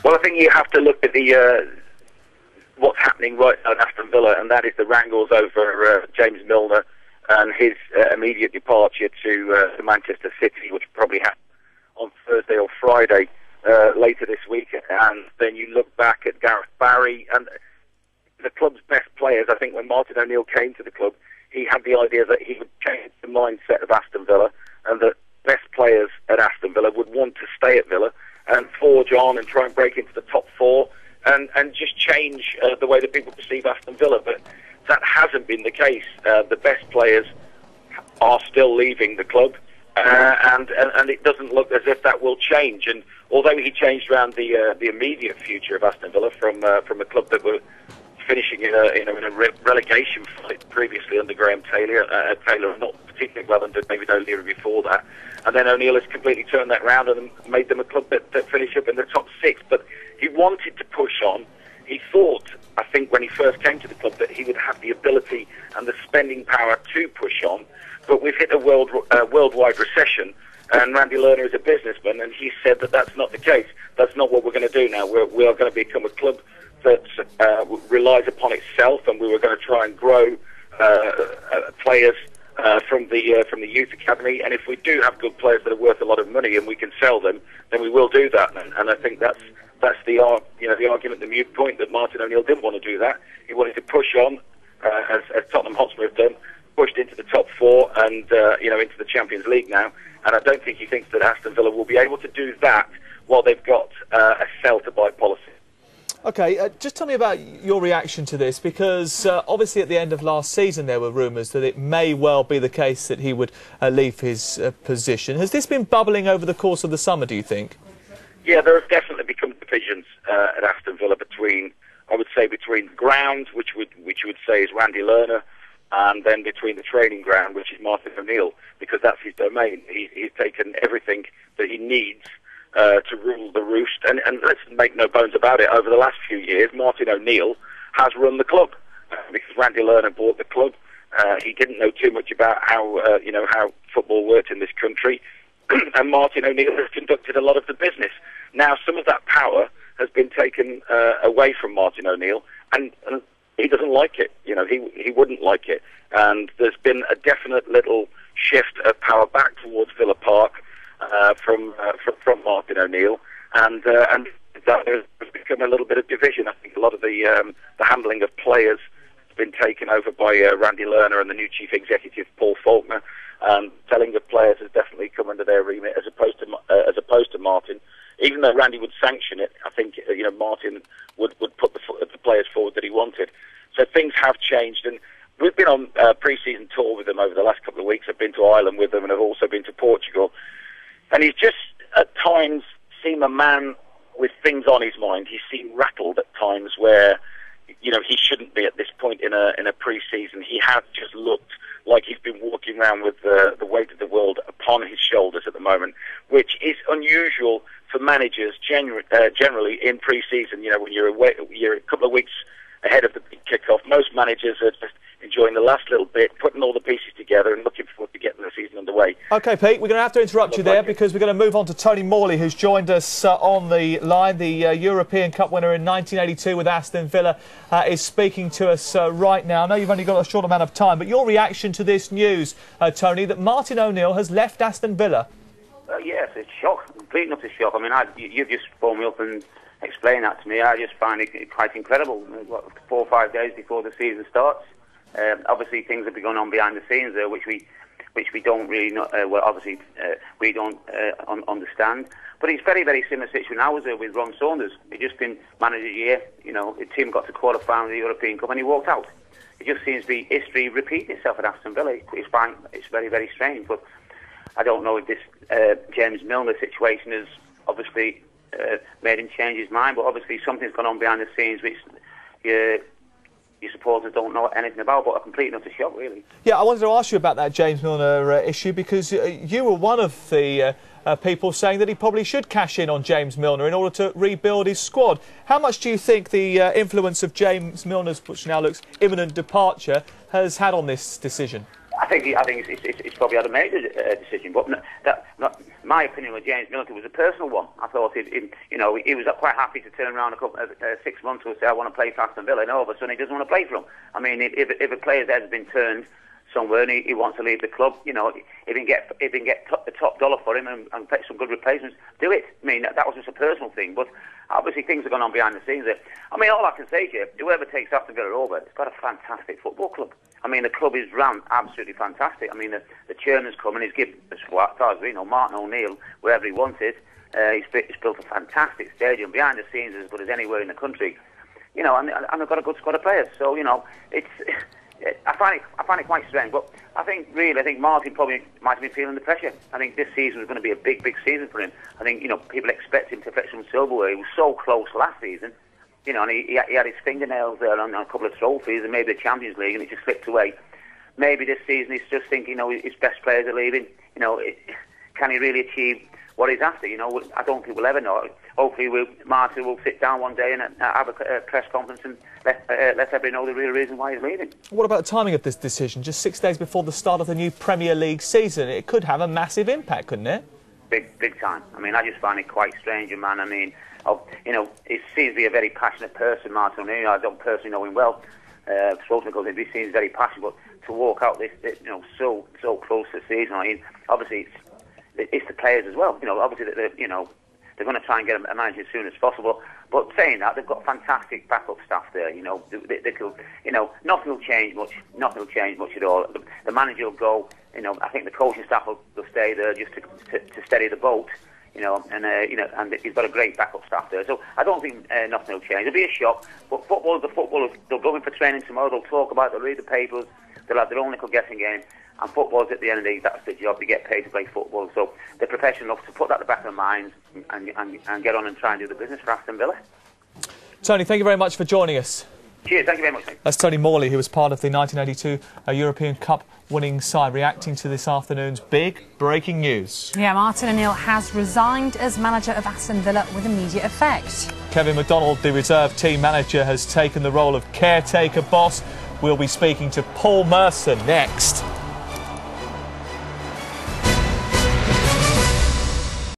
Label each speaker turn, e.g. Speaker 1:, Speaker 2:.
Speaker 1: Well, I think you have to look at the what's happening right now at Aston Villa, and that is the wrangles over James Milner and his immediate departure to Manchester City, which probably happened on Thursday or Friday later this week. And then you look back at Gareth Barry and the club's best players. I think when Martin O'Neill came to the club, he had the idea that he would change the mindset of Aston Villa, and that best players at Aston Villa would want to stay at Villa and forge on and try and break into the top four and just change the way that people perceive Aston Villa. But that hasn't been the case. The best players are still leaving the club, and it doesn't look as if that will change. And although he changed around the immediate future of Aston Villa from a club that were finishing in a relegation fight previously under Graham Taylor, not particularly well under David O'Leary before that, and then O'Neill has completely turned that round and made them a club that finish up in the top six. But he wanted to push on. He thought, I think, when he first came to the club, that he would have the ability and the spending power to push on. But we've hit a worldwide recession, and Randy Lerner is a businessman, and he said that that's not the case. That's not what we're going to do now. We are going to become a club that relies upon itself, and we were going to try and grow players from the youth academy. And if we do have good players that are worth a lot of money and we can sell them, then we will do that. And I think that's the argument, the mute point, that Martin O'Neill didn't want to do that. He wanted to push on, as Tottenham Hotspur have done, pushed into the top four and into the Champions League now. And I don't think he thinks that Aston Villa will be able to do that while they've got a sell-to-buy policy.
Speaker 2: OK, just tell me about your reaction to this, because obviously at the end of last season there were rumours that it may well be the case that he would leave his position. Has this been bubbling over the course of the summer, do you think?
Speaker 1: Yeah, there have definitely become divisions at Aston Villa between the ground, which you would say is Randy Lerner, and then between the training ground, which is Martin O'Neill, because that's his domain. He's taken everything that he needs to rule the roost, and let's make no bones about it, over the last few years Martin O'Neill has run the club, because Randy Lerner bought the club. He didn't know too much about how football worked in this country, and Martin O'Neill has conducted a lot of the business. Now some of that power has been taken away from Martin O'Neill, and he doesn't like it. He wouldn't like it, and there's been a definite little shift of power back towards Villa Park from Martin O'Neill, and that has become a little bit of division. I think a lot of the handling of players has been taken over by Randy Lerner and the new chief executive Paul Faulkner. Selling of players has definitely come under their remit, as opposed to Martin. Even though Randy would sanction it, I think Martin would put the players forward that he wanted. So things have changed, and we've been on a pre-season tour with them over the last couple of weeks. I've been to Ireland with them, and I've also been to Portugal. And he's just, at times, seemed a man with things on his mind. He seemed rattled at times where, he shouldn't be at this point in a pre-season. He has just looked like he's been walking around with the weight of the world upon his shoulders at the moment, which is unusual for managers generally in pre-season. When you're a couple of weeks ahead of the big kick-off, most managers are just enjoying the last little bit, putting all the pieces together and looking forward to getting the season underway. OK, Pete, we're going to have to interrupt you there because we're going to move on to Tony Morley, who's joined us on the line. The European Cup winner in 1982 with Aston Villa is speaking to us right now. I know you've only got a short amount of time, but your reaction to this news, Tony, that Martin O'Neill has left Aston Villa?
Speaker 3: Yes, it's shock, complete and utter shock. I mean, you've just phoned me up and explained that to me. I just find it quite incredible. 4 or 5 days before the season starts. Obviously, things have been going on behind the scenes there, which we don't really know. We don't understand. But it's very, very similar situation. I was there with Ron Saunders. He'd just been manager a year. The team got to quarter-final of the European Cup, and he walked out. It just seems to be history repeating itself at Aston Villa. It's very, very strange. But I don't know if this James Milner situation has obviously made him change his mind. But obviously, something's gone on behind the scenes which your supporters don't know anything about, but a complete and utter shock, really. Yeah,
Speaker 2: I wanted to ask you about that James Milner issue, because you were one of the people saying that he probably should cash in on James Milner in order to rebuild his squad. How much do you think the influence of James Milner's, which now looks imminent departure, has had on this decision?
Speaker 3: I think it's probably had a major decision, but my opinion with James Milton was a personal one. I thought he was quite happy to turn around 6 months ago and say, I want to play for Aston Villa, and all of a sudden he doesn't want to play for them. I mean, if a player's head has been turned somewhere and he wants to leave the club, if he can get the top dollar for him and get some good replacements, do it. I mean, that was just a personal thing, but obviously things are going on behind the scenes there. I mean, all I can say to you, whoever takes Aston Villa over, it's got a fantastic football club. I mean, the club is run absolutely fantastic. I mean, the chairman's come and he's given, as far as we know, Martin O'Neill, wherever he wanted, he's built a fantastic stadium. Behind the scenes as good as anywhere in the country. And they've got a good squad of players. So, it's... I find it quite strange, but I think Martin probably might have been feeling the pressure. I think this season was going to be a big season for him. I think people expect him to fetch some silverware. He was so close last season, and he had his fingernails there on a couple of trophies and maybe the Champions League, and it just slipped away. Maybe this season he's just thinking, his best players are leaving. Can he really achieve what he's after? I don't think we'll ever know. Hopefully, Martin will sit down one day and have a press conference and let everybody know the real reason why he's leaving.
Speaker 2: What about the timing of this decision? Just 6 days before the start of the new Premier League season. It could have a massive impact, couldn't it?
Speaker 3: Big time. I mean, I just find it quite strange, man. I mean, he seems to be a very passionate person, Martin O'Neill. I don't personally know him well. Because he seems very passionate, but to walk out this so close to the season. I mean, obviously it's the players as well. Obviously they're going to try and get a manager as soon as possible. But saying that, they've got fantastic backup staff there. They could, nothing will change much. Nothing will change much at all. The manager will go. I think the coaching staff will stay there just to steady the boat. And he's got a great backup staff there. So I don't think nothing will change. It'll be a shock. But football, they'll go in for training tomorrow. They'll talk about it. They'll read the papers. They'll have their own little guessing game. And football's at the end of the day, that's the job. They get paid to play football. So they're professional enough to put that at the back of their minds and get on and try and do the business for Aston Villa.
Speaker 2: Tony, thank you very much for joining us.
Speaker 3: Cheers, thank you very much, mate.
Speaker 2: That's Tony Morley, who was part of the 1982 European Cup winning side, reacting to this afternoon's big breaking news.
Speaker 4: Yeah, Martin O'Neill has resigned as manager of Aston Villa with immediate effect.
Speaker 2: Kevin McDonald, the reserve team manager, has taken the role of caretaker boss. We'll be speaking to Paul Merson next.